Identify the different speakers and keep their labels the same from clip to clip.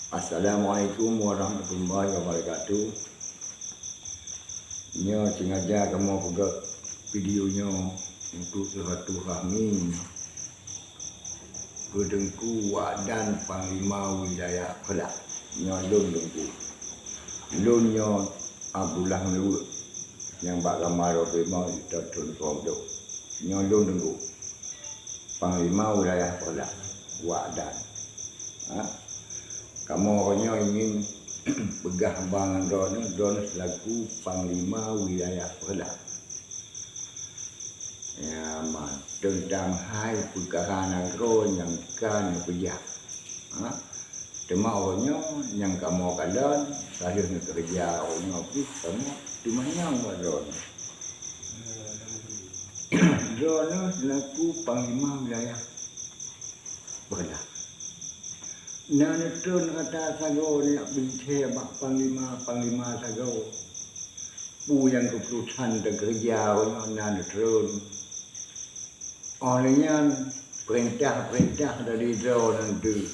Speaker 1: Assalamualaikum warahmatullahi wabarakatuh. Nyo sengaja kamu buat videonya untuk silaturahmi Kedengku dan Panglima Wilayah Kedah. Nyo lun dengku. Lunnya Abdullah Nur yang bak gambar memang tertun kodok. Nyo lun dengku. Panglima Wilayah Kedah. Wadan. Kamu orangnya ingin pegah bangan Don selaku Panglima Wilayah Kedah. Ya, tentang hai perkara negara yang kan kerja. Cuma orangnya yang kamu kalian saya nak kerja orangnya pun kamu cuma yang Don. Don selaku Panglima Wilayah Kedah. Nana tun kata sago ni binti bak panglima sago. Bu yang keputusan dan kerja orang nana tun. Olehnya perintah dari jauh nanti.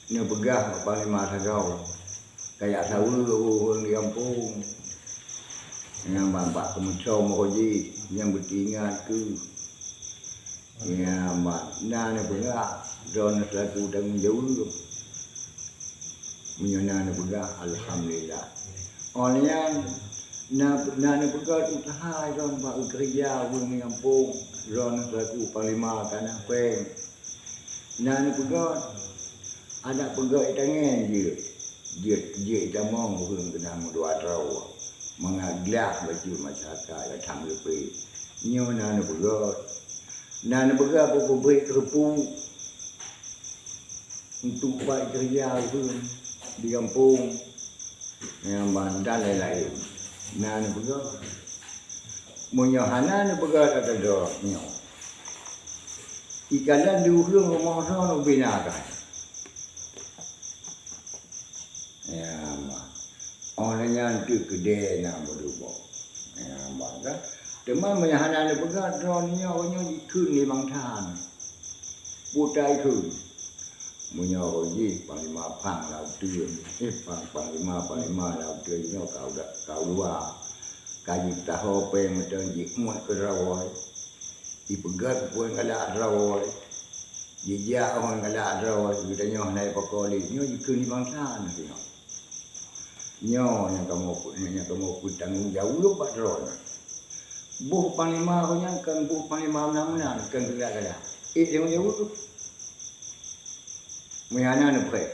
Speaker 1: Ni pegah panglima sago. Kayak sawu orang di kampung. Yang bapak kemuncau moji yang bertinggal tu. Ya, nana pegah. Don selaku tanggung jawab menyana pegah alhamdulillah. Olehnya nak pegah usaha don bak kerja bumi kampung don selaku panglima tanah peng. Nak pegah ada pegah tangan dia tamong hung kena dua trau mengaglah baju masyarakat datang lebih. Nyo nak pegah apa beri kerupuk untuk buat kerja itu di kampung yang bandar lain-lain. Nan pegah munyohana ni pegah kata dah nyo. Ikalan di ujung rumah sana binakan. Ya, orangnya itu kedai nak berubah. Ya, bangga. Teman munyohana ni pegah dah nyo ikut ni bangtan. Putai ikut. Menyoji panglima pang laut tu panglima laut tu nyo kau dua kaji tahu pe macam jikmut ke rawai ipegat pun galak rawai jejak orang galak rawai kita nyo naik pokoli nyo ikut ni bangsa nyo yang kamu tanggung jawab buat rawai buh panglima kau yang kan buh panglima mana kan galak tanggung jawab tu Muyana ni pre.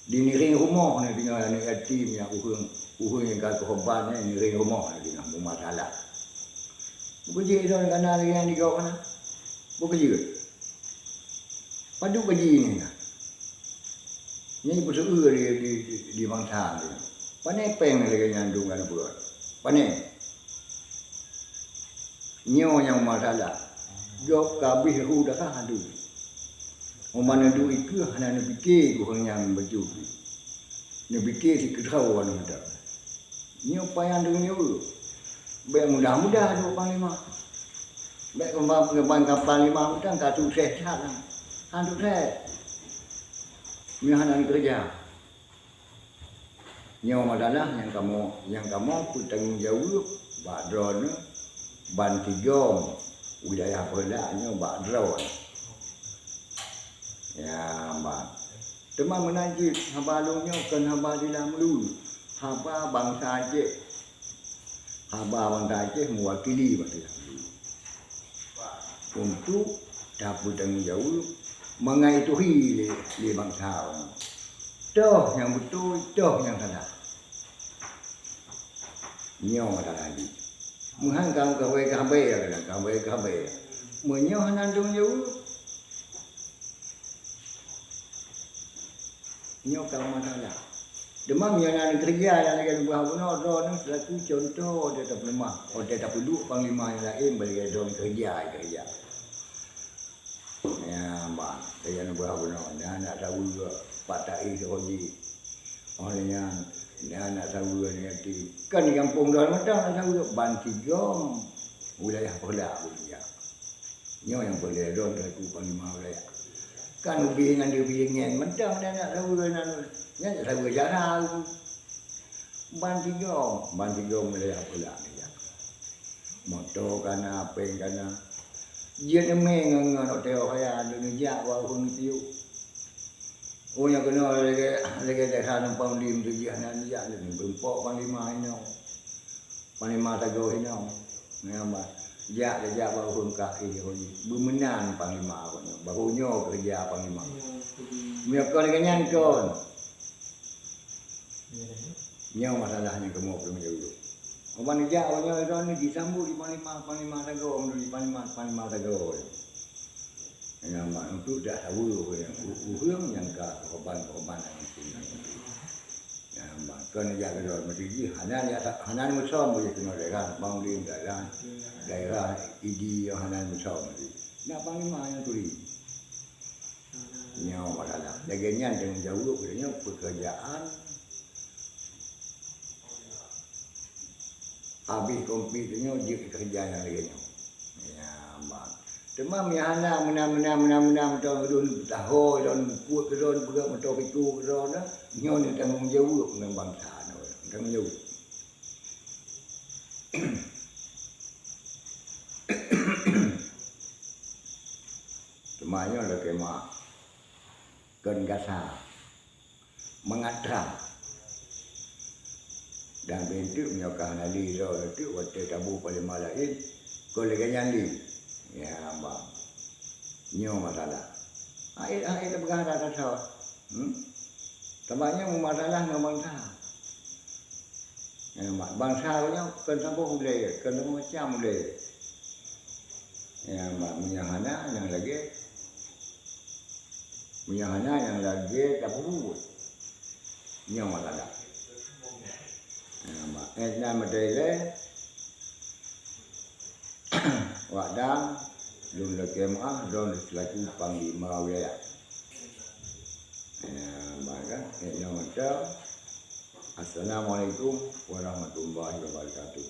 Speaker 1: Di ring rumah ni tinggal ni tim yang uhung yang kat korban ni ring rumah ni tinggal rumah salah. Bukan je dah kena yang digau kana. Bukan je. Padu gaji ni. Ni betul di bangsa ni. Pane peng lagi nyandung kan buat. Pane. Nyo yang masalah. Jok kabih hu dah hadu. Mana dulu itu hanya nak fikir orang yang baju. Nak fikir si kedau orang muda. Ni apa yang dunia tu? Baik mudah-mudah tu panglima. Baik kembang panglima muda tak tu sehat lah. Hantu sehat. Ni hanya kerja. Ni masalah yang kamu bertanggung jawab. Badron, Bantigong, wilayah Kedah Badron. Ya, teman menajib habalungnya kan haba dilam dulu. Haba bangsa Aceh. Haba bangsa Aceh mewakili bangsa dulu. Untuk dapat tanggung jawab mengaituhi di bangsa orang. Toh yang betul, toh yang salah. Nyo ada lagi. Muhan kamu kabe. Menyo hanandung jauh. Nyo kalau masalah. Demam yang nak kerja yang lagi buah benar don selaku contoh dia tak lemah. Oh dia tak perlu panglima yang lain bagi don kerja. Ya mbak, saya nak buah benar. Dia nak tahu juga Pak Tai Soji. Orangnya dia nak tahu juga ni kan di kampung dah macam nak tahu juga Bantigong wilayah Kedah dia. Nyo yang boleh don selaku panglima wilayah. kan ubi dengan dia bingin mentang dan nak tahu nan nya tahu jara ban tiga mulai pula dia motor kana apa kana dia ni meng ngano teo kaya ni ja wa hung tiu oh yang kena lagi dah nampak lim tu dia nan ja ni bempok panglima panglima tago hino ngamba ja wa hung ka ini bemenan panglima ko barunya kerja panglima mereka ni kenyan kon nyaw masalahnya kemo belum dulu orang ja orang ni disambut di panglima tago di panglima tago yang untuk dah tahu yang uhung yang ka korban yang punya yang kan ya kalau mesti hanan macam boleh kena daerah banglim daerah idi yang hanan macam mesti nak panglima yang tuli nyaw masalah laganya dengan jauh kerana pekerjaan habis komplitnya dia kerja yang laganya ya bang Demam yang anak menang tahu dan kuat keron juga motor piku keron nyo ni tanggung jawab dengan bangsa tanggung jawab Temanya le kema ken gasa mengadra dan bentuk menyokah nali ro itu waktu tabu paling malain ko le ganyandi ya bang nyo masalah air berada dah tahu tambahnya masalah dengan bangsa ya bangsa punya kan sampai boleh kan macam boleh ya menyahana yang lagi tak perlu nyo masalah ya nama dia Wadang Dun Lekemah Dun selaku Panglima Wilayah. Maka Assalamualaikum warahmatullahi wabarakatuh.